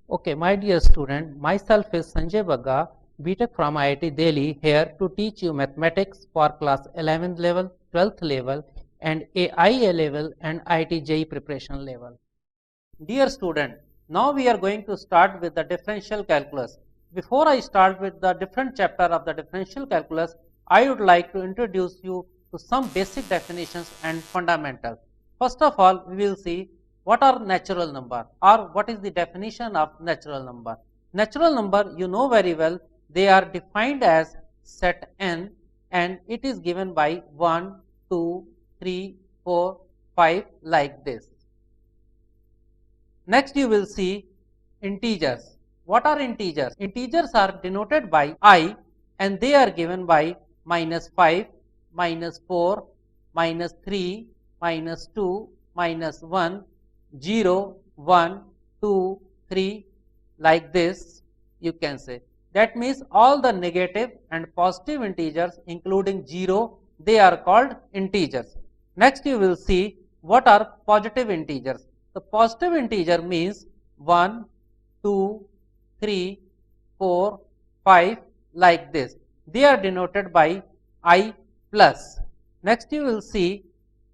Okay, my dear student, myself is Sanjay Bagga, BTech from IIT Delhi, here to teach you mathematics for class 11th level, 12th level and AIA level and IIT JEE preparation level. Dear student, now we are going to start with the differential calculus. Before I start with the different chapter of the differential calculus, I would like to introduce you to some basic definitions and fundamentals. First of all, we will see what are natural number or what is the definition of natural number. Natural number, you know very well, they are defined as set n and it is given by 1, 2, 3, 4, 5 like this. Next you will see integers. What are integers? Integers are denoted by I and they are given by -5, -4, -3, -2, -1, 0, 1, 2, 3 like this you can say. That means all the negative and positive integers including 0 they are called integers. Next you will see what are positive integers. The positive integer means 1, 2, 3, 4, 5 like this. They are denoted by I plus. Next you will see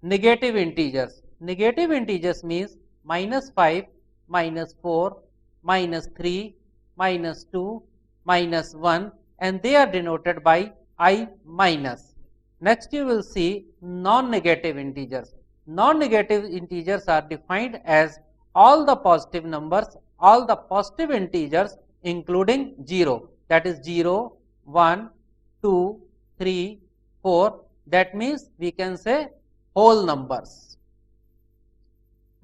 negative integers. Negative integers means -5, -4, -3, -2, -1 and they are denoted by I minus. Next you will see non-negative integers. Non-negative integers are defined as all the positive numbers, all the positive integers including 0. That is 0, 1, 2, 3, 4. That means we can say whole numbers.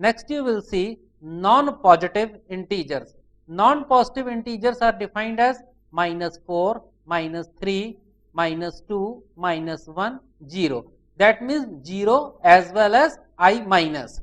Next you will see non-positive integers. Non-positive integers are defined as -4, -3, -2, -1, 0. That means 0 as well as I minus.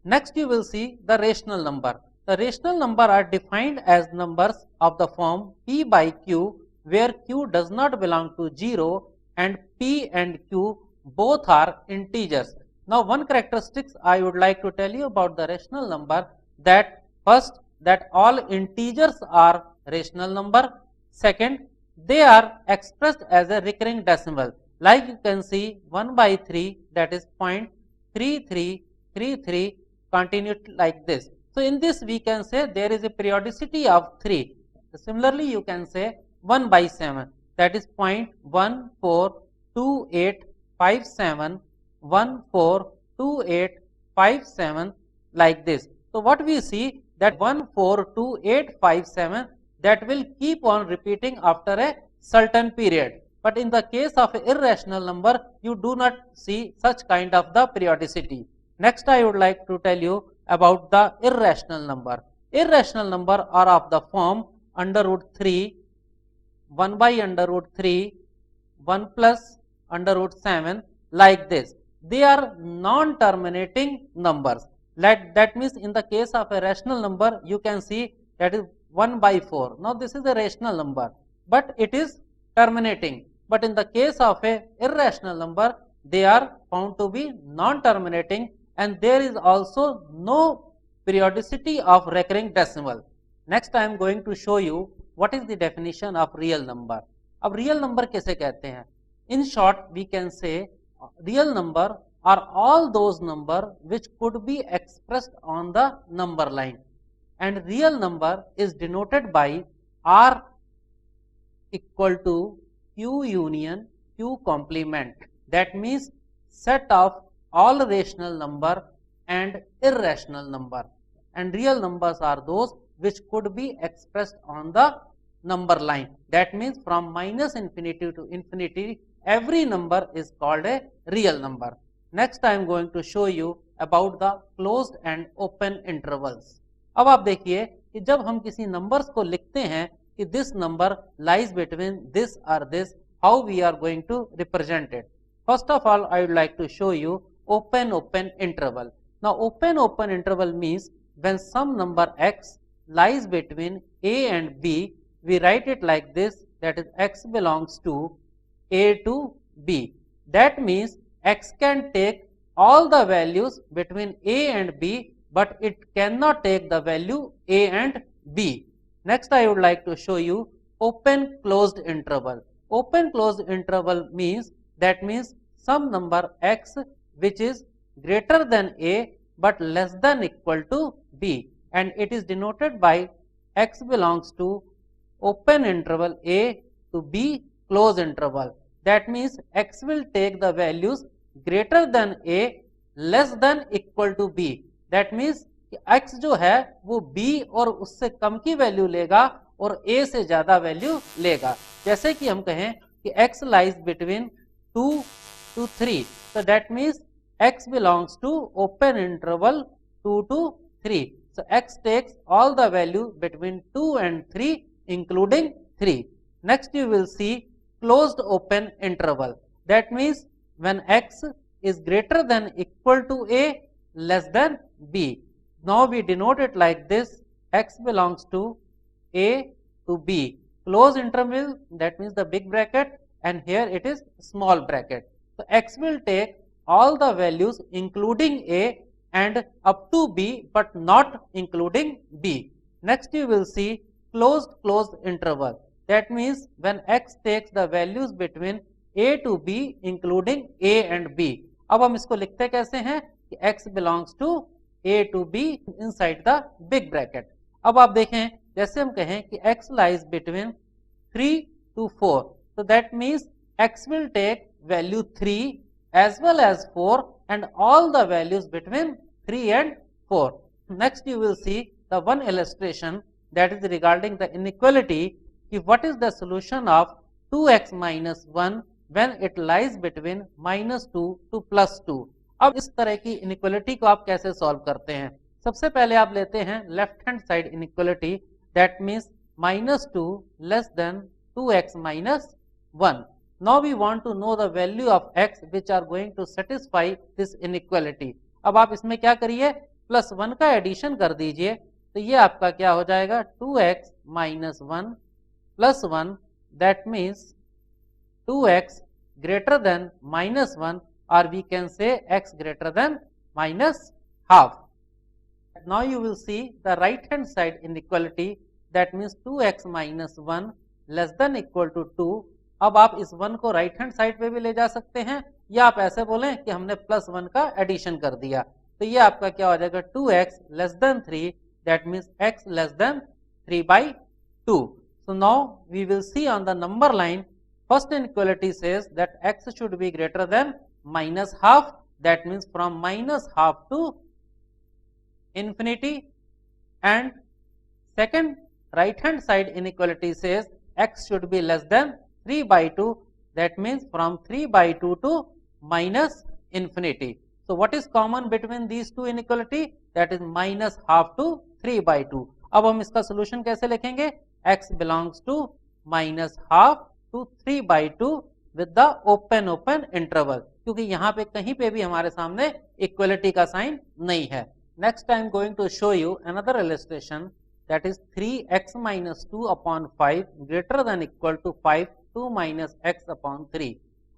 Next you will see the rational number. The rational number are defined as numbers of the form P by Q where Q does not belong to 0 and P and Q both are integers. Now one characteristics I would like to tell you about the rational number, that first that all integers are rational number. Second, they are expressed as a recurring decimal. Like you can see 1 by 3 that is 0.3333 continued like this. So in this we can say there is a periodicity of 3. Similarly you can say 1 by 7 that is 0.142857 like this. So what we see that 142857 that will keep on repeating after a certain period. But in the case of irrational number, you do not see such kind of the periodicity. Next I would like to tell you about the irrational number. Irrational number are of the form under root 3, 1 by under root 3, 1 plus under root 7 like this. They are non-terminating numbers. That means in the case of a rational number, you can see that is 1 by 4. Now this is a rational number, but it is terminating. But in the case of a irrational number, they are found to be non-terminating and there is also no periodicity of recurring decimal. Next I am going to show you what is the definition of real number. अब real number कैसे कहते हैं? In short, we can say real number are all those number which could be expressed on the number line, and real number is denoted by R equal to Q union Q complement. That means set of all rational number and irrational number, and real numbers are those which could be expressed on the number line. That means from -infinity to infinity every number is called a real number. Next I am going to show you about the closed and open intervals. अब आप देखिए कि जब हम किसी numbers को लिखते हैं कि this number lies between this or this, how we are going to represent it. First of all, I would like to show you open interval. Now open interval means when some number x lies between a and b, we write it like this, that is x belongs to a to b. That means x can take all the values between a and b, but it cannot take the value a and b. Next I would like to show you open closed interval. Open closed interval means some number x which is greater than a but less than equal to b, and it is denoted by x belongs to open interval a to b closed interval. That means x will take the values greater than a less than equal to b. That means x जो है वो b और उससे कम की value लेगा और a से ज्यादा वैल्यू लेगा. जैसे कि हम कहें कि x lies between 2 to 3, so that means x belongs to open interval 2 to 3. So x takes all the value between 2 and 3 including 3. Next you will see closed open interval. That means when x is greater than equal to a less than b. Now we denote it like this: x belongs to a to b. Closed interval, that means the big bracket, and here it is small bracket. So x will take all the values including a and up to b but not including b. Next you will see closed interval. That means when x takes the values between a to b including a and b. अब हम इसको लिखते कैसे हैं कि x belongs to a to b inside the big bracket. अब आप देखें जैसे हम कहें कि x lies between 3 to 4. So that means x will take value 3 as well as 4 and all the values between 3 and 4. Next you will see the one illustration that is regarding the inequality. What is the solution of 2x minus 1 when it lies between minus 2 to plus 2. अब इस तरह की inequality को आप कैसे solve करते हैं? सबसे पहले आप लेते हैं left hand side inequality, that means minus 2 less than 2x minus 1. Now we want to know the value of x which are going to satisfy this inequality. अब आप इसमें क्या करिए, प्लस 1 का एडिशन कर दीजिए, तो ये आपका क्या हो जाएगा 2x minus 1 plus 1, that means 2x greater than minus 1, or we can say x greater than minus half. Now you will see the right hand side inequality, that means 2x minus 1 less than equal to 2. अब आप इस 1 को right hand side पे भी ले जा सकते हैं, या आप ऐसे बोलें कि हमने प्लस 1 का एडिशन कर दिया, तो ये आपका क्या हो जाएगा 2x less than 3, that means x less than 3 by 2. So now we will see on the number line, first inequality says that x should be greater than minus half, that means from minus half to infinity, and second right hand side inequality says x should be less than 3 by 2, that means from 3 by 2 to minus infinity. So what is common between these two inequality? That is minus half to 3 by 2. अब हम इसका solution कैसे लिखेंगे? x belongs to minus half to 3 by 2 with the open interval, क्योंकि यहाँ पे कहीं पे भी हमारे सामने इक्वलिटी का साइन नहीं है. Next I am going to show you another illustration, that is 3x minus 2 upon 5 greater than equal to 5 2 minus x upon 3.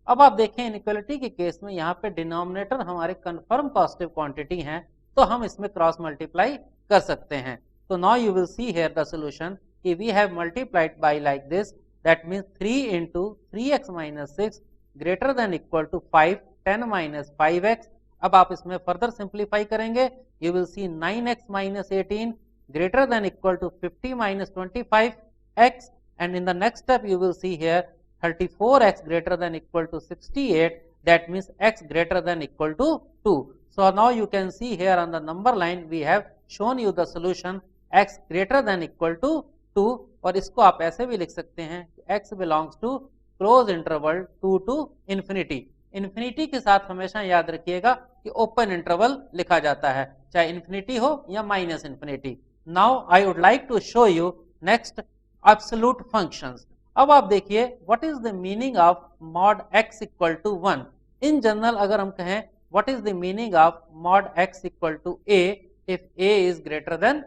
अब आप देखें इनइक्वालिटी के केस में यहाँ पे डिनोमिनेटर हमारे कंफर्म पॉजिटिव क्वांटिटी हैं, तो हम इसमें क्रॉस मल्टीप्लाई कर सकते हैं. तो now you will see here the solution कि we have multiplied by like this, that means 3 into 3x minus 6 greater than equal to 5 10 minus 5x. अब आप इसमें फर्दर सिंप्लीफाई करेंगे, you will C 9x minus 18 greater than equal to 50 minus 25x, and in the next step you will see here 34x greater than equal to 68, that means x greater than equal to 2. So now you can see here on the number line we have shown you the solution x greater than equal to 2, और इसको आप ऐसे भी लिख सकते हैं x belongs to close interval 2 to infinity. Infinity के साथ हमेशा याद रखिएगा कि ओपन इंटरवल लिखा जाता है, चाहे इन्फिनिटी हो या minus infinity. Now I would like to show you next absolute functions. अब आप देखिए what is the meaning of mod x equal to 1. In general अगर हम कहें what is the meaning of mod x equal to a if a is greater than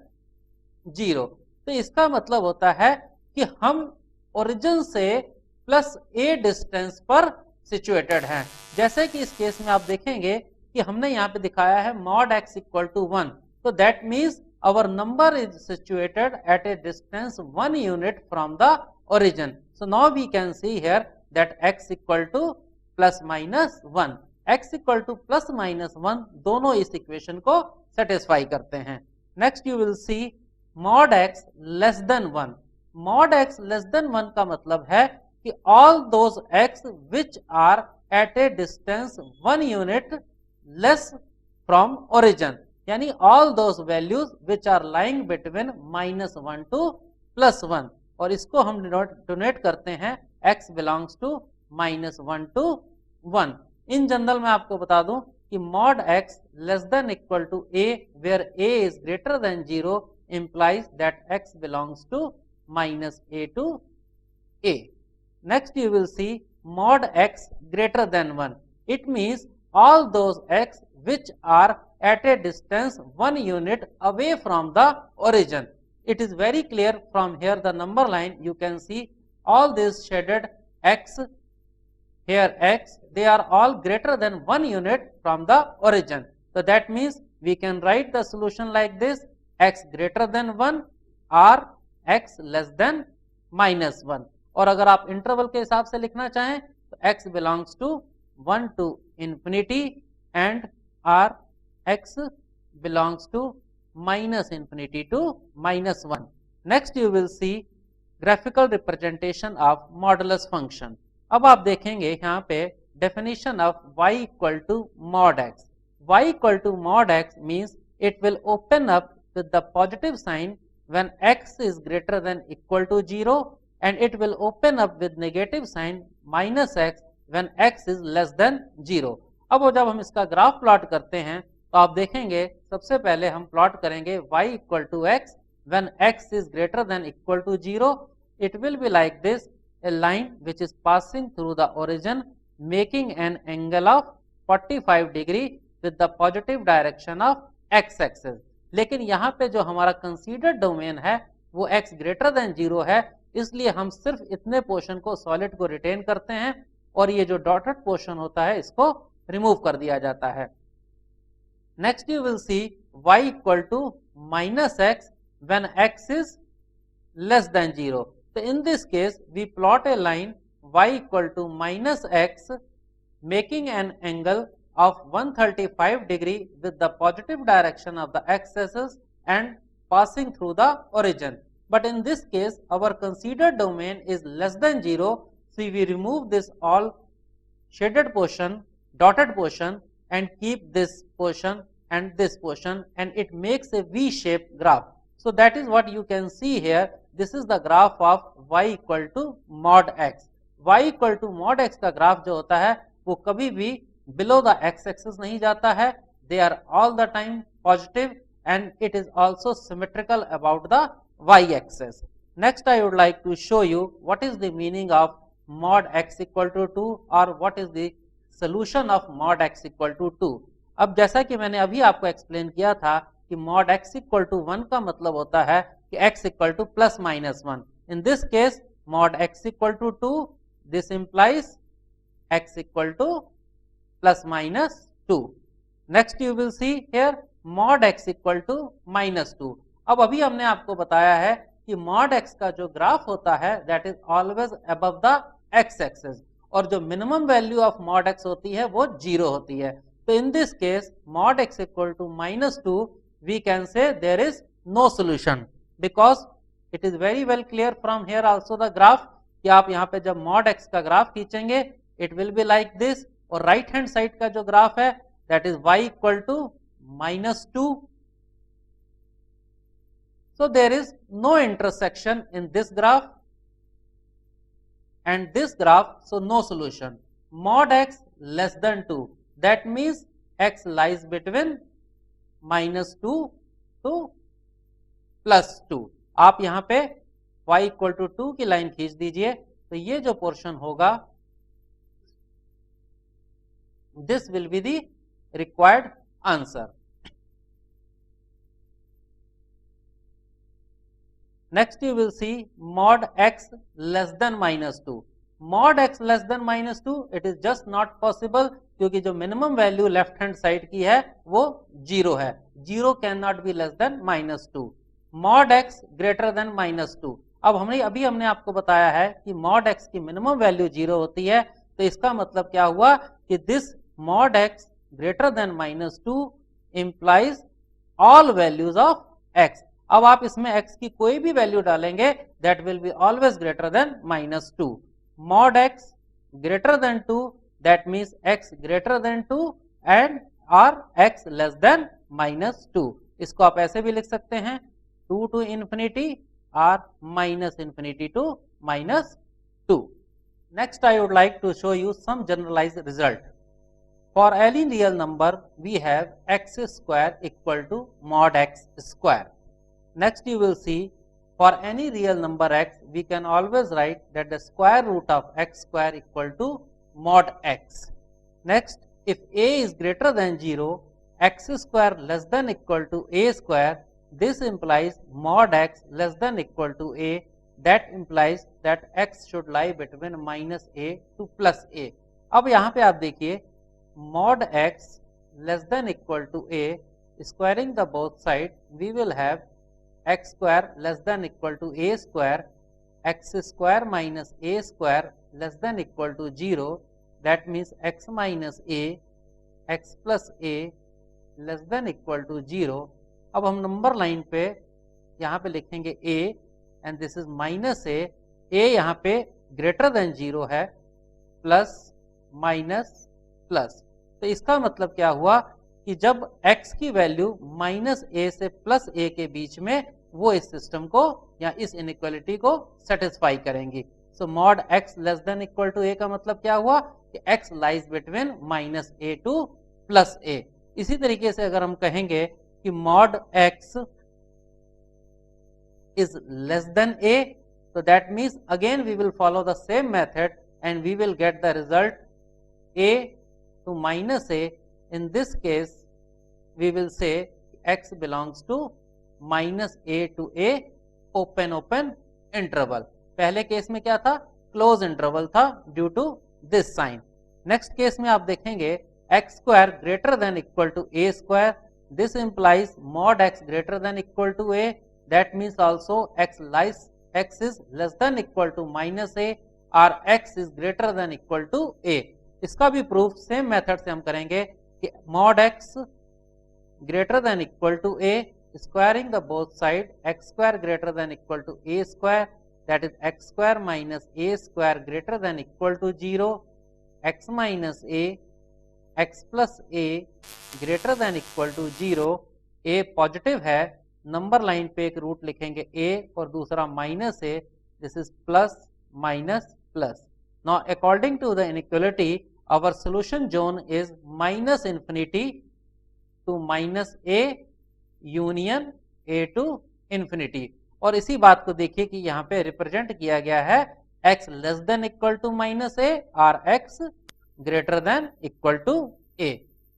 0, तो इसका मतलब होता है कि हम ओरिजिन से प्लस a डिस्टेंस पर सिचुएटेड हैं. जैसे कि इस केस में आप देखेंगे कि हमने यहाँ पे दिखाया है मॉड x इक्वल टू 1, तो that means our number is situated at a distance 1 unit from the origin. So now we can see here that x equal to plus minus 1. x equal to plus minus 1 दोनों इस equation को satisfy करते हैं. Next you will C mod x less then 1. mod x less then 1 का मतलब है कि all those x which are at a distance 1 unit less from origin, यानी all those values which are lying between minus 1 to plus 1, और इसको हम denote करते हैं x belongs to minus 1 to 1. In general मैं आपको बता दूं कि mod x less than equal to a where a is greater than 0 implies that x belongs to minus a to a. Next you will see mod x greater than 1. It means all those x which are at a distance 1 unit away from the origin. It is very clear from here the number line you can see all these shaded x, here x, they are all greater than 1 unit from the origin. So that means we can write the solution like this: x greater than 1 or x less than minus 1. और अगर आप interval के हिसाब से लिखना चाहें तो x belongs to 1 to infinity and r x belongs to minus infinity to minus 1. Next you will see graphical representation of modulus function. अब आप देखेंगे यहाँ पे definition of y equal to mod x. y equal to mod x means it will open up with the positive sign when x is greater than equal to 0 and it will open up with negative sign minus x when x is less than 0. अब जब हम इसका graph plot करते हैं तो आप देखेंगे सबसे पहले हम प्लॉट करेंगे y equal to x when x is greater than equal to 0. It will be like this, a line which is passing through the origin making an angle of 45 degree with the positive direction of x axis. लेकिन यहाँ पे जो हमारा considered domain है वो x greater than 0 है, इसलिए हम सिर्फ इतने पोर्शन को सॉलिड को रिटेन करते हैं और ये जो डॉटेड पोर्शन होता है इसको रिमूव कर दिया जाता है. Next you will see y equal to minus x when x is less than 0. So in this case we plot a line y equal to minus x making an angle of 135 degree with the positive direction of the x-axis and passing through the origin. But in this case our considered domain is less than 0, so we remove this all shaded portion, dotted portion and keep this portion and this portion, and it makes a V-shaped graph. So that is what you can see here. This is the graph of y equal to mod x. y equal to mod x का graph जो होता है वो कभी भी below the x axis नहीं जाता है. They are all the time positive and it is also symmetrical about the y axis. Next I would like to show you what is the meaning of mod x equal to 2 or what is the solution of mod x equal to 2. अब जैसा कि मैंने अभी आपको explain किया था कि mod x equal to 1 का मतलब होता है कि x equal to plus minus 1. In this case mod x equal to 2, this implies x equal to plus minus 2. Next you will see here mod x equal to minus 2. अब अभी हमने आपको बताया है कि mod x का जो graph होता है that is always above the x axis और जो minimum value of mod x होती है वो 0 होती है. So in this case mod x equal to minus 2, we can say there is no solution because it is very well clear from here also the graph कि आप यहाँ पे जब mod x का ग्राफ खींचेंगे it will be like this, और right hand side का जो ग्राफ है that is y equal to minus 2. So there is no intersection in this graph and this graph, so no solution. Mod x less than 2, that means x lies between minus 2 to plus 2. आप यहाँ पे y equal to 2 की line खींच दीजिए तो ये जो portion होगा this will be the required answer. Next you will see mod x less than minus 2. Mod x less than minus 2, it is just not possible क्योंकि जो minimum value left hand side की है वो 0 है. 0 can not be less than -2. Mod x greater then -2. अब हमने आपको बताया है कि मॉड x की मिनिमम वैल्यू 0 होती है, तो इसका मतलब क्या हुआ कि this mod x greater then -2 implies all values of x. अब आप इसमें x की कोई भी वैल्यू डालेंगे that will be always greater than -2. Mod x greater then 2 that means x greater then 2 and और x लेस देन -2. इसको आप ऐसे भी लिख सकते हैं 2 to infinity or -infinity to -2. Next I would like to show you some generalized result. For any real number we have x square equal to mod x square. Next you will see for any real number x we can always write that the square root of x square equal to mod x. Next, if a is greater than 0, x square less than equal to a square, this implies mod x less than equal to a. That implies that x should lie between -a to +a. अब यहाँ पे आप देखिए mod x less than equal to a, squaring the both side, we will have x square less than equal to a square, x square minus a square less than equal to 0. That means x minus a, x plus a less than equal to 0. अब हम number line पे यहाँ पे लिखेंगे a and this is minus a यहाँ पे greater than 0 है, plus minus plus. तो इसका मतलब क्या हुआ कि जब x की वैल्यू -a से +a के बीच में, वो इस सिस्टम को या इस इनइक्वालिटी को सेटिस्फाई करेंगी. So mod x less than equal to a का मतलब क्या हुआ कि x lies between -a to +a. इसी तरीके से अगर हम कहेंगे कि मॉड x is less than a, so that means again we will follow the same method and we will get the result a to -a. In this case we will say x belongs to -a to a open interval. पहले case में क्या था, close interval था due to this sign. Next case में आप देखेंगे x square greater than equal to a square. This implies mod x greater than equal to a. That means also x is less than equal to -a or x is greater than equal to a. इसका भी proof same method से हम करेंगे कि mod x greater than equal to a, squaring the both side, x square greater than equal to a square, that is x square minus a square greater than equal to 0, x minus a, x plus a greater than equal to 0. a positive है, number line पे एक root लिखेंगे a और दूसरा minus a. This is plus minus plus. Now according to the inequality our solution zone is -infinity to -a union a to infinity. और इसी बात को देखिए कि यहाँ पे रिप्रेजेंट किया गया है x less than equal to -a और x greater than equal to a.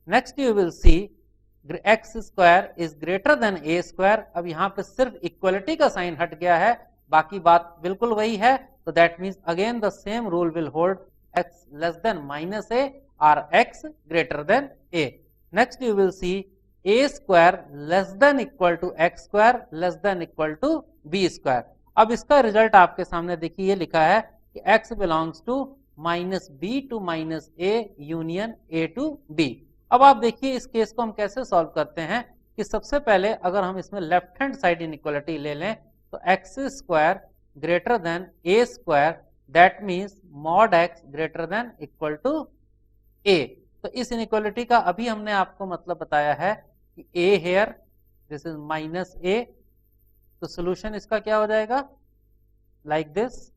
Next you will see x square is greater than a square. अब यहाँ पे सिर्फ इक्वलिटी का साइन हट गया है, बाकी बात बिल्कुल वही है. तो that means again the same rule will hold, x less than -a और x greater than a. Next you will see a square less than equal to x square less than equal to b square. अब इसका result आपके सामने देखिए, लिखा है कि x belongs to -b to -a union a to b. अब आप देखिए इस केस को हम कैसे सॉल्व करते हैं कि सबसे पहले अगर हम इसमें लेफ्ट हैंड साइड इनइक्वालिटी ले लें तो x square greater than a square, that means mod x greater than equal to a. तो इस इनइक्वालिटी का अभी हमने आपको मतलब बताया है कि a here, this is -a. तो सोल्यूशन इसका क्या हो जाएगा, like this.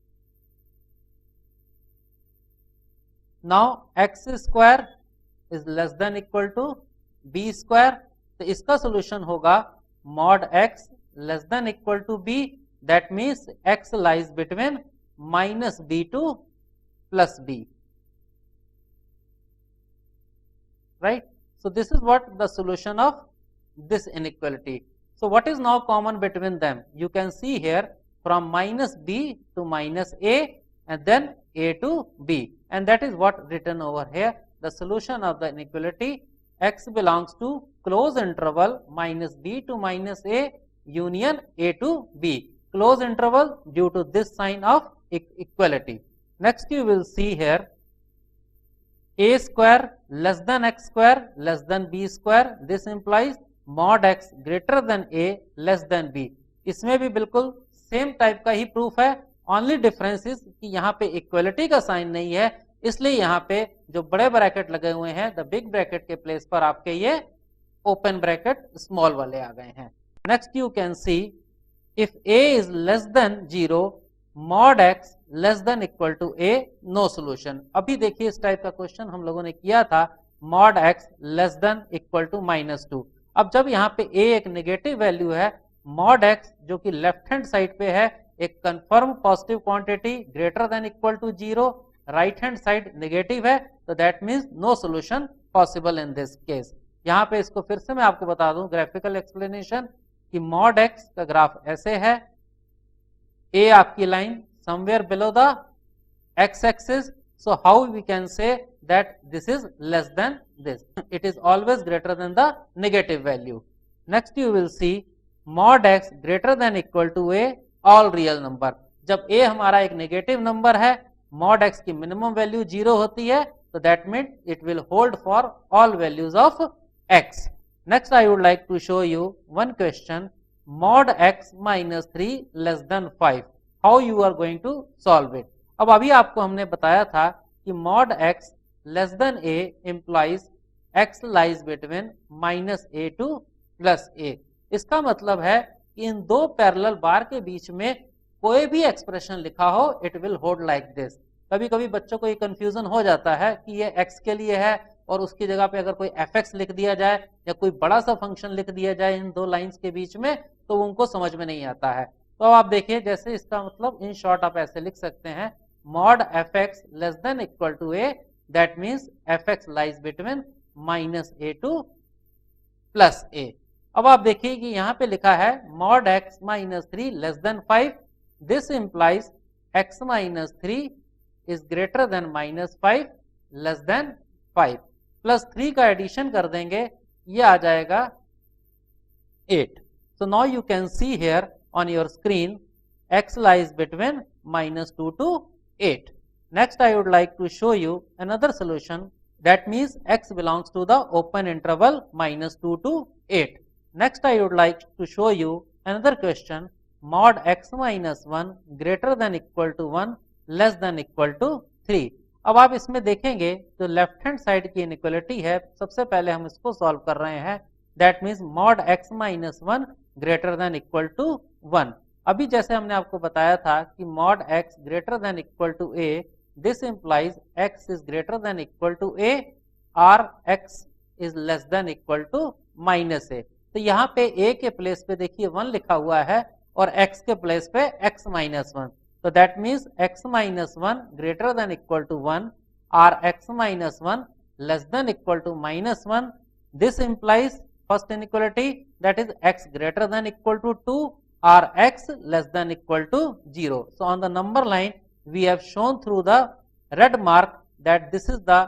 Now x square is less than equal to b square. तो इसका सोल्यूशन होगा mod x less than equal to b, that means x lies between -b to +b. right? So this is what the solution of this inequality. So what is now common between them? You can see here from -b to -a and then a to b, and that is what written over here. the solution of the inequality x belongs to close interval minus b to minus a union a to b. Close interval due to this sign of equality. Next you will see here a square less than x square less than b square. This implies mod x greater than a less than b. इसमें भी बिल्कुल same type का ही proof है. Only difference is कि यहाँ पे equality का sign नहीं है, इसलिए यहाँ पे जो बड़े ब्रैकेट लगे हुए हैं द बिग ब्रैकेट के प्लेस पर आपके ये ओपन ब्रैकेट स्मॉल वाले आ गए हैं. Next you can see if a is less than 0 mod x less than equal to a, no solution. अभी देखिए इस टाइप का क्वेश्चन हम लोगों ने किया था mod x less than equal to -2. अब जब यहाँ पे a एक नेगेटिव वैल्यू है, mod x जो कि लेफ्ट हैंड साइड पे है एक confirm positive quantity greater than equal to 0, right hand side negative है, तो that means no solution possible in this case. यहाँ पे इसको फिर से मैं आपको बता दूं ग्राफिकल एक्सप्लेनेशन कि mod x का ग्राफ ऐसे है, a आपकी line somewhere below the x axis, so how we can say that this is less than this. It is always greater than the negative value. Next you will see mod x greater than equal to a all real number. जब a हमारा एक negative number है, mod x की minimum value 0 होती है, तो that means it will hold for all values of x. Next I would like to show you one question. Mod x minus 3 less than 5. How you are going to solve it? अब अभी आपको हमने बताया था कि mod x less than a implies x lies between minus a to plus a. इसका मतलब है कि इन दो पैरेलल बार के बीच में कोई भी एक्सप्रेशन लिखा हो it will hold like this. कभी कभी बच्चों को ये कंफ्यूजन हो जाता है कि ये x के लिए है और उसकी जगह पे अगर कोई fx लिख दिया जाए या कोई बड़ा सा फंक्शन लिख दिया जाए इन दो लाइंस के बीच में, तो उनको समझ में नहीं आता है. तो अब आप देखिए जैसे इसका मतलब इन शॉर्ट आप ऐसे लिख सकते हैं mod fx less than equal to a, that means fx lies between minus a to plus a. अब आप देखिए कि यहाँ पे लिखा है mod x minus 3 less then 5. This implies x minus 3 is greater then minus 5 less than 5. Plus 3 का addition कर देंगे, ये आ जाएगा 8. So now you can see here on your screen x lies between -2 to 8. Next I would like to show you another solution, that means x belongs to the open interval -2 to 8. Next I would like to show you another question. Mod x minus 1 greater than equal to 1 less than equal to 3. अब आप इसमें देखेंगे जो left hand side की inequality है, सबसे पहले हम इसको सॉल्व कर रहे हैं. That means mod x minus 1 greater than equal to 1. अभी जैसे हमने आपको बताया था कि mod x greater than equal to a, this implies x is greater than equal to a और x is less than equal to minus a. तो यहाँ पे a के प्लेस पे देखिए 1 लिखा हुआ है और x के प्लेस पे x माइनस 1. तो that means x minus 1 greater than equal to 1 और x minus 1 less than equal to minus 1. This implies first inequality, that is x greater than equal to 2 or x less than equal to 0. So on the number line we have shown through the red mark that this is the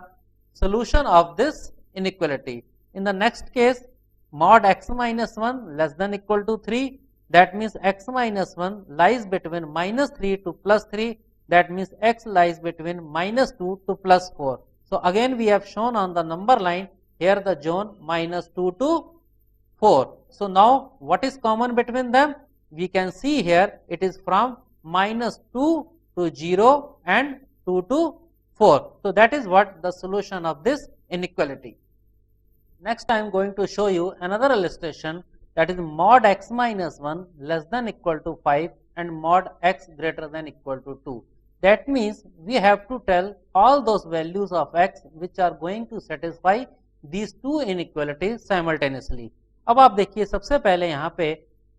solution of this inequality. In the next case, mod x minus 1 less than equal to 3, that means x minus 1 lies between minus 3 to plus 3, that means x lies between minus 2 to plus 4. So again we have shown on the number line here the zone minus 2 to 4. So now what is common between them? We can see here it is from minus 2 to 0 and 2 to 4. So that is what the solution of this inequality. Next I am going to show you another illustration, that is mod x minus 1 less than equal to 5 and mod x greater than equal to 2. That means we have to tell all those values of x which are going to satisfy these two inequalities simultaneously. अब आप देखिए सबसे पहले यहाँ पे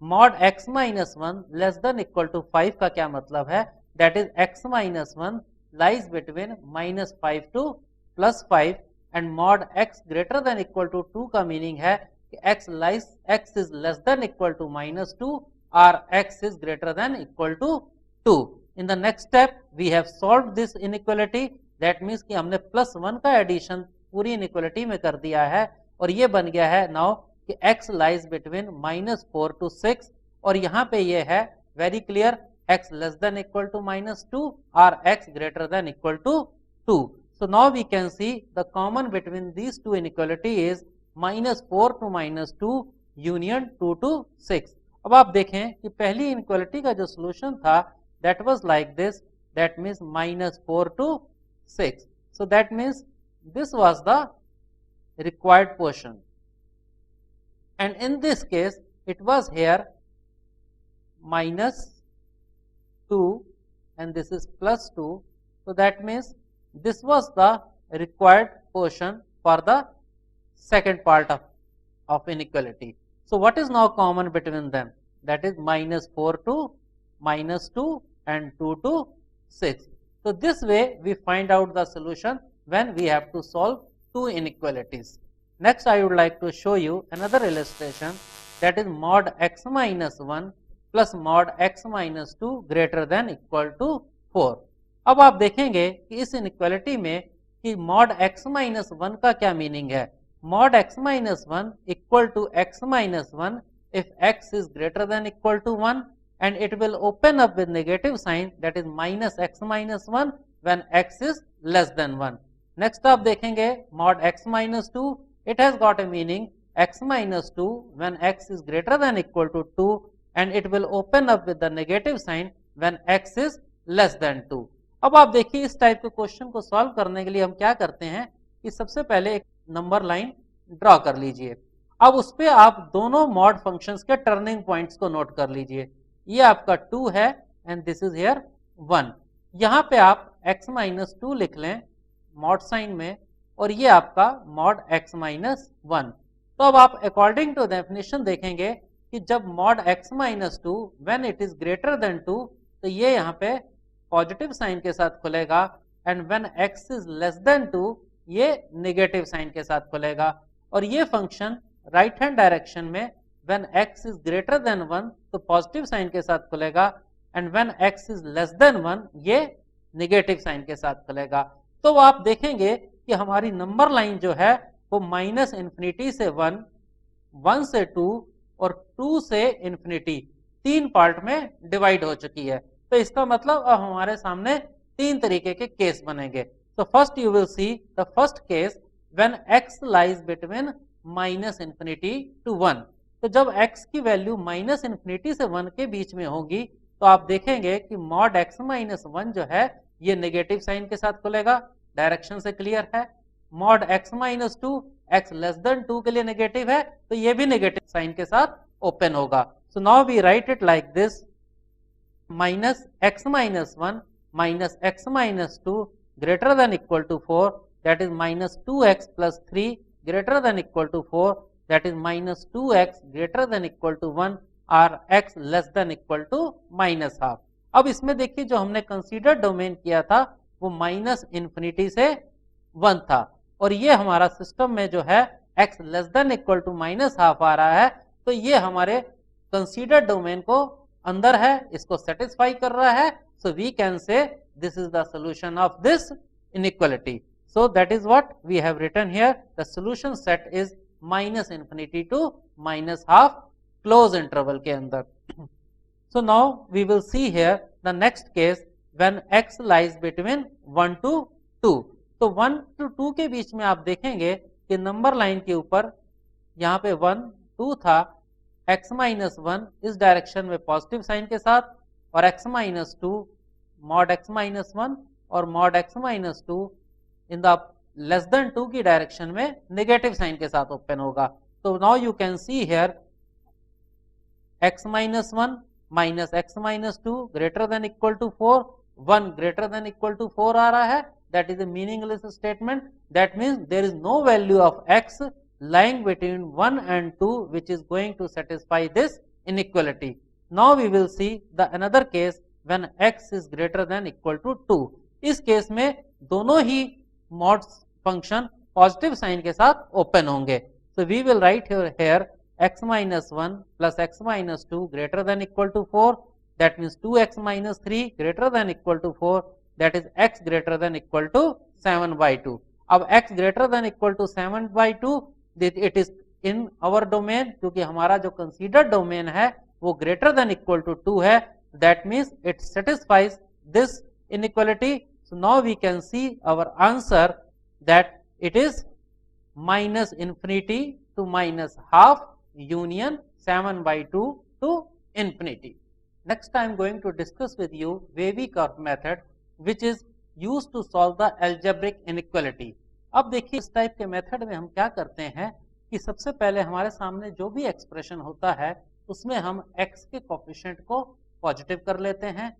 mod x minus 1 less than equal to 5 का क्या मतलब है, that is x minus 1 lies between minus 5 to plus 5 and mod x greater than equal to 2 का मीनिंग है कि x is less than equal to minus 2 or x is greater than equal to 2. In the next step we have solved this inequality, that means कि हमने plus 1 का addition पूरी inequality में कर दिया है और ये बन गया है नाउ कि x लाइज बिटवीन -4 to 6 और यहाँ पे ये है very clear x less than equal to -2 और x greater than equal to 2. So now we can see the common between these two inequality is -4 to -2 union 2 to 6. अब आप देखें कि पहली इनइक्वालिटी का जो सोल्यूशन था that was like this, that means -4 to 6. So that means this was the required portion, and in this case it was here -2 and this is +2. So that means this was the required portion for the second part of inequality. So what is now common between them? That is -4 to -2 and 2 to 6. So this way we find out the solution when we have to solve two inequalities. Next I would like to show you another illustration, that is mod x minus 1 plus mod x minus 2 greater than equal to 4. अब आप देखेंगे कि इस inequality में कि mod x minus 1 का क्या meaning है. mod x minus 1 equal to x minus 1 if x is greater than equal to 1, and it will open up with negative sign, that is minus x minus 1 when x is less than 1. Next आप देखेंगे mod x minus 2, it has got a meaning x minus 2 when x is greater than equal to 2, and it will open up with the negative sign when x is less than 2. अब आप देखिए इस type के question को solve करने के लिए हम क्या करते हैं कि सबसे पहले एक नंबर लाइन ड्रॉ कर लीजिए. अब उस पे आप दोनों मॉड फंक्शंस के टर्निंग पॉइंट्स को नोट कर लीजिए. ये आपका 2 है एंड दिस इज हियर 1. यहाँ पे आप x माइनस 2 लिख लें मॉड साइन में और ये आपका मॉड x माइनस 1. तो अब आप अकॉर्डिंग टू डेफिनेशन देखेंगे कि जब mod x minus 2 when it is greater then 2 तो ये यहाँ पे पॉजिटिव साइन के साथ खुलेगा, and when x is less then 2 ये नेगेटिव साइन के साथ खुलेगा. और ये फंक्शन राइट हैंड डायरेक्शन में when x is greater then 1 तो पॉजिटिव साइन के साथ खुलेगा, and when x is less then 1 ये नेगेटिव साइन के साथ खुलेगा. तो आप देखेंगे कि हमारी नंबर लाइन जो है वो -∞ से 1, 1 से 2 और 2 से इन्फिनिटी 3 पार्ट में डिवाइड हो चुकी है. तो इसका मतलब अब हमारे सामने 3 तरीके के केस बनेंगे. तो first you will see the first case when x lies between -∞ to 1. तो जब x की वैल्यू -∞ से 1 के बीच में होगी तो आप देखेंगे कि mod x माइनस 1 जो है ये नेगेटिव साइन के साथ खुलेगा, डायरेक्शन से क्लियर है. mod x minus 2 x less then 2 के लिए नेगेटिव है तो ये भी नेगेटिव साइन के साथ ओपन होगा. So now we write it like this, minus x minus 1 minus x minus 2 greater than equal to 4, that is minus 2x plus 3 greater than equal to 4, that is minus 2x greater than equal to 1 or x less than equal to minus half. अब इसमें देखिए जो हमने consider domain किया था वो -∞ से 1 था और ये हमारा सिस्टम में जो है x less than equal to -half आ रहा है, तो ये हमारे कंसीडर डोमेन को अंदर है, इसको सेटिस्फाई कर रहा है. So we can say this is the solution of this inequality. So that is what we have written here, the solution set is -∞ to -half close interval के अंदर. So now we will see here the next case when x lies between 1 to 2. तो 1 to 2 के बीच में आप देखेंगे कि number line के ऊपर यहाँ पे 1 2 था, x माइनस 1 इस डायरेक्शन में पॉजिटिव साइन के साथ और x minus 2 mod x minus 1 और mod x minus 2 in the less than 2 की डायरेक्शन में नेगेटिव साइन के साथ ओपन होगा. तो now you can see here x minus 1 minus x minus 2 greater than equal to 4, 1 greater than equal to 4 आ रहा है. That is a meaningless statement. That means there is no value of x lying between 1 and 2 which is going to satisfy this inequality. Now we will see the another case when x is greater than equal to 2. इस case में दोनों ही mods function positive sign के साथ open होंगे. So we will write here x minus 1 plus x minus 2 greater than equal to 4. That means 2x minus 3 greater than equal to 4. That is x greater than equal to 7/2. अब x greater than equal to 7/2, it is in our domain, क्योंकि हमारा जो considered domain है वो greater than equal to 2 है, that means it satisfies this inequality. So now we can see our answer that it is minus infinity to minus half union 7/2 to infinity. Next I am going to discuss with you wavy curve method which is used to solve the algebraic inequality. अब देखिए इस type के method में हम क्या करते हैं कि सबसे पहले हमारे सामने जो भी एक्सप्रेशन होता है उसमें हम x के कोफिशिएंट को पॉजिटिव कर लेते हैं,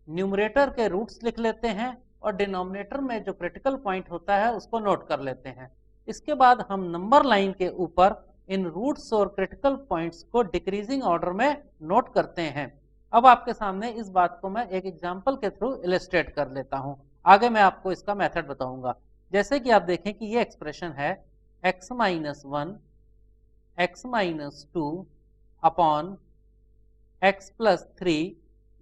न्यूमरेटर के रूट्स लिख लेते हैं और डिनोमिनेटर में जो क्रिटिकल पॉइंट होता है उसको नोट कर लेते हैं. इसके बाद हम नंबर लाइन के ऊपर इन रूट्स और क्रिटिकल पॉइंट्स को डिक्रीजिंग ऑर्डर में नोट करते हैं. अब आपके सामने इस बात को मैं एक एग्जांपल के थ्रू इलस्ट्रेट कर लेता हूं, आगे मैं आपको इसका मेथड बताऊंगा. जैसे कि आप देखें कि ये एक्सप्रेशन है x minus 1 x minus 2 upon x plus 3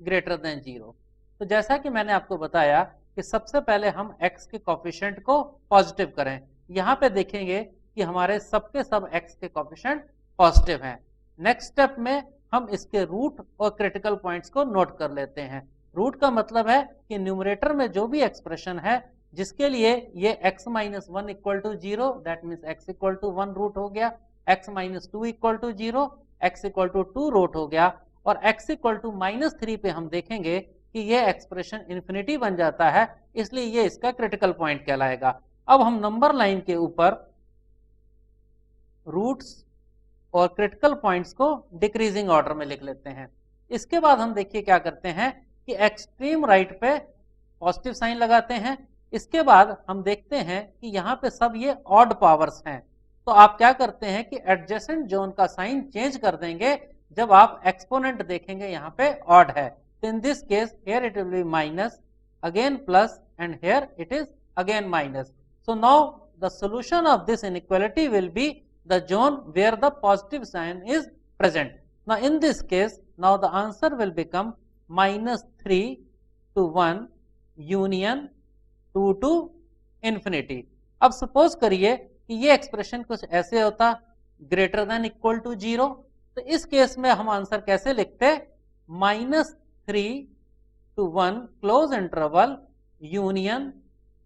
greater than 0. तो जैसा कि मैंने आपको बताया कि सबसे पहले हम x के कोफिशिएंट को पॉजिटिव करें. यहाँ पे देखेंगे कि हमारे सबके सब x के कोफिशिएंट पॉजिटिव हैं. नेक्स्ट स्टेप में हम इसके रूट और क्रिटिकल पॉइंट्स को नोट कर लेते हैं. रूट का मतलब है कि न्यूमरेटर में जो भी एक्सप्रेशन है जिसके लिए ये x minus 1 equal to 0, that means x equal to 1 root हो गया, x minus 2 equal to 0, x equal to 2 root हो गया, और x इक्वल टू माइनस 3 पे हम देखेंगे कि ये एक्सप्रेशन इन्फिनिटी बन जाता है, इसलिए ये इसका क्रिटिकल पॉइंट कहलाएगा. अब हम नंबर लाइन के ऊपर रूट्स और क्रिटिकल पॉइंट्स को डिक्रीजिंग ऑर्डर में लिख लेते हैं. इसके बाद हम देखिए क्या करते हैं कि एक्सट्रीम राइट पे पॉजिटिव साइन लगाते हैं. इसके बाद हम देखते हैं कि यहाँ पे सब ये ऑड पावर्स हैं, तो आप क्या करते हैं कि एडजेसेंट जोन का साइन चेंज कर देंगे जब आप एक्सपोनेंट देखेंगे यहाँ पे ऑड है. तो इन this case here it will be minus, again plus, and here it is again minus. So now the solution of this inequality will be the zone where the positive sign is present. Now in this case, now the answer will become minus 3 to 1 union 2 to infinity. अब suppose करिए कि ये expression कुछ ऐसे होता greater than equal to 0, तो इस case में हम आंसर कैसे लिखते, minus 3 to 1 close interval union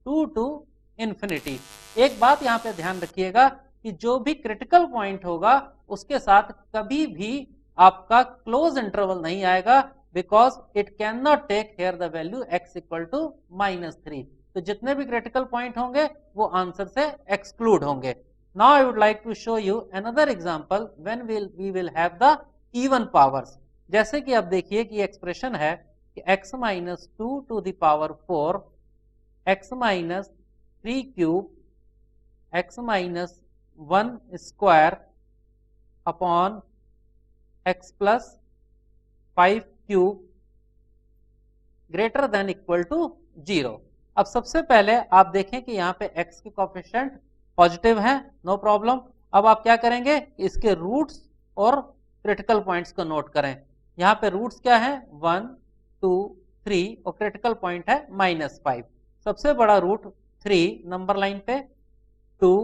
2 to infinity. एक बात यहाँ पे ध्यान रखिएगा कि जो भी क्रिटिकल पॉइंट होगा उसके साथ कभी भी आपका क्लोज इंटरवल नहीं आएगा, because it can not take here the value x equal to minus 3. तो जितने भी क्रिटिकल पॉइंट होंगे वो आंसर से एक्सक्लूड होंगे. Now I would like to show you another example when we will have the even powers. जैसे कि आप देखिए कि एक्सप्रेशन है कि x minus 2 to the power 4 x minus 3 cube x minus 1 square upon x plus 5 cube greater than equal to 0. अब सबसे पहले आप देखें कि यहाँ पे x के कोफिशिएंट पॉजिटिव हैं, नो प्रॉब्लम. अब आप क्या करेंगे, इसके रूट्स और क्रिटिकल पॉइंट्स को नोट करें. यहाँ पे रूट्स क्या है, 1 2 3 और क्रिटिकल पॉइंट है माइनस 5. सबसे बड़ा रूट 3 नंबर लाइन पे, 2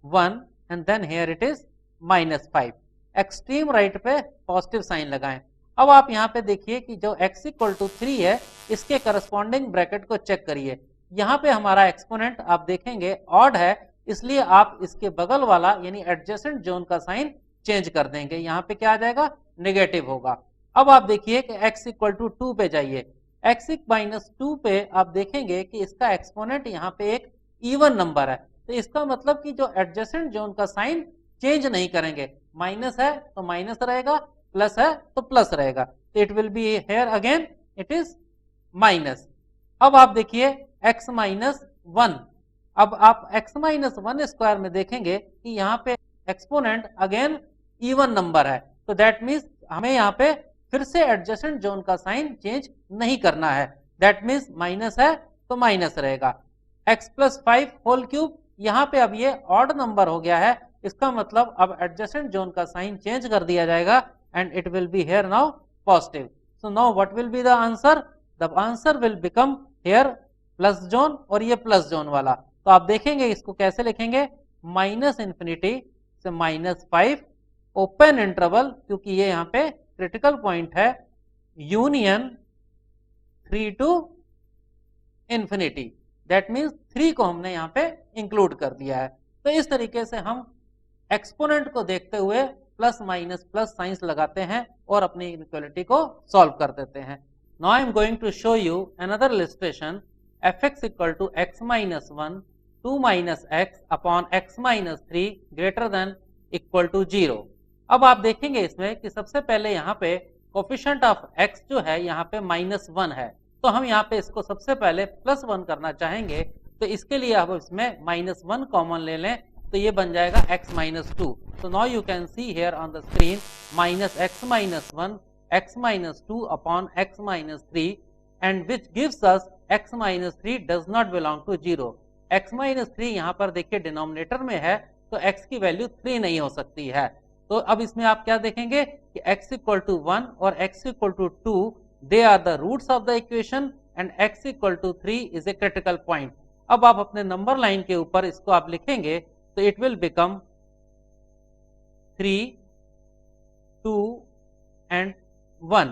1 and then here it is minus 5. Extreme right पे पॉजिटिव साइन लगाएं. अब आप यहाँ पे देखिए कि जो x इक्वल टू 3 है इसके करस्पॉन्डिंग ब्रैकेट को चेक करिए. यहाँ पे हमारा एक्सपोनेंट आप देखेंगे ऑड है, इसलिए आप इसके बगल वाला यानी एडजेसेंट जोन का साइन चेंज कर देंगे. यहाँ पे क्या आ जाएगा, नेगेटिव होगा. अब आप देखिए कि x इक्वल टू 2 पे जाइए. x माइनस 2 पे आप देखेंगे कि इसका एक्सपोनेंट यहाँ पे एक इवन नंबर है, तो इसका मतलब कि जो एडजेसेंट जोन का साइन चेंज नहीं करेंगे. माइनस है तो माइनस रहेगा, प्लस है तो प्लस रहेगा. तो it will be here again it is minus. अब आप देखिए x माइनस 1. अब आप x माइनस 1 स्क्वायर में देखेंगे कि यहाँ पे एक्सपोनेंट अगेन इवन नंबर है, तो दैट मीन्स हमें यहाँ पे फिर से एडजेसेंट जोन का साइन चेंज नहीं करना है. दैट मीन्स माइनस है तो माइनस रहेगा. x प्लस 5 होल क्यूब, यहाँ पे अब ये ऑड नंबर हो गया है, इसका मतलब अब एडजेसेंट जोन का साइन चेंज कर दिया जाएगा and it will be here now positive. So now what will be the answer, the answer will become here plus zone और ये प्लस जोन वाला. तो आप देखेंगे इसको कैसे लिखेंगे, माइनस इंफिनिटी से -5 ओपन इंटरवल, क्योंकि ये यहाँ पे क्रिटिकल पॉइंट है, union 3 to infinity, that means 3 को हमने यहाँ पे इंक्लूड कर दिया है। तो इस तरीके से हम एक्सपोनेंट को देखते हुए प्लस माइनस प्लस साइंस लगाते हैं और अपनी इनइक्वालिटी को सॉल्व कर देते हैं। Now I am going to show you another illustration, fx equal to x minus 1 2 minus x upon x minus 3 greater than equal to 0। अब आप देखेंगे इसमें कि सबसे पहले यहाँ पे कोफिशिएंट ऑफ x जो है यहाँ पे -1 है, तो हम यहाँ पे इसको सबसे पहले +1 करना चाहेंगे, तो इसके लिए अब इसमें -1 कॉमन ले लें, तो ये बन जाएगा x माइनस 2। तो now you can see here on the screen -x minus 1 x minus 2 upon x minus 3 and which gives us x minus 3 does not belong to 0। x minus 3 यहाँ पर देखिए डिनोमिनेटर में है, तो x की value 3 नहीं हो सकती है। तो अब इसमें आप क्या देखेंगे कि x इक्वल टू 1 और x equal to 2 they are the roots of the equation and x equal to 3 is a critical point. अब आप अपने नंबर लाइन के ऊपर इसको आप लिखेंगे तो it will become 3 2 and 1।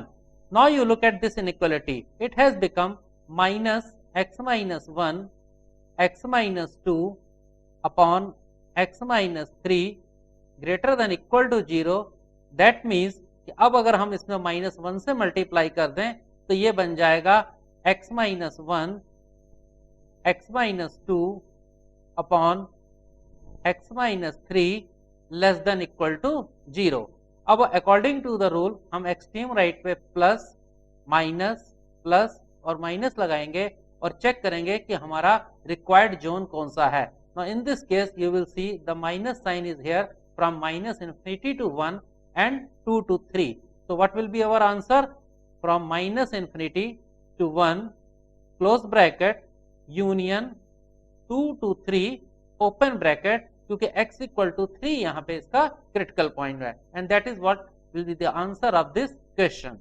now you look at this inequality, it has become minus x minus 1 x minus 2 upon x minus 3 greater than equal to 0। that means कि अब अगर हम इसमें -1 से मल्टीप्लाई कर दें तो ये बन जाएगा x minus 1 x minus 2 upon x minus 3 less than equal to 0। अब अकॉर्डिंग टू द रूल हम एक्सट्रीम राइट पे प्लस माइनस प्लस और माइनस लगाएंगे और चेक करेंगे कि हमारा रिक्वायर्ड जोन कौन सा है। Now in this case you will see the minus sign is here from minus infinity to 1 and 2 to 3। so what will be our answer? from minus infinity to 1 close bracket union 2 to 3 open bracket, क्योंकि x equal to 3 यहाँ पे इसका critical point है, and that is what will be the answer of this question.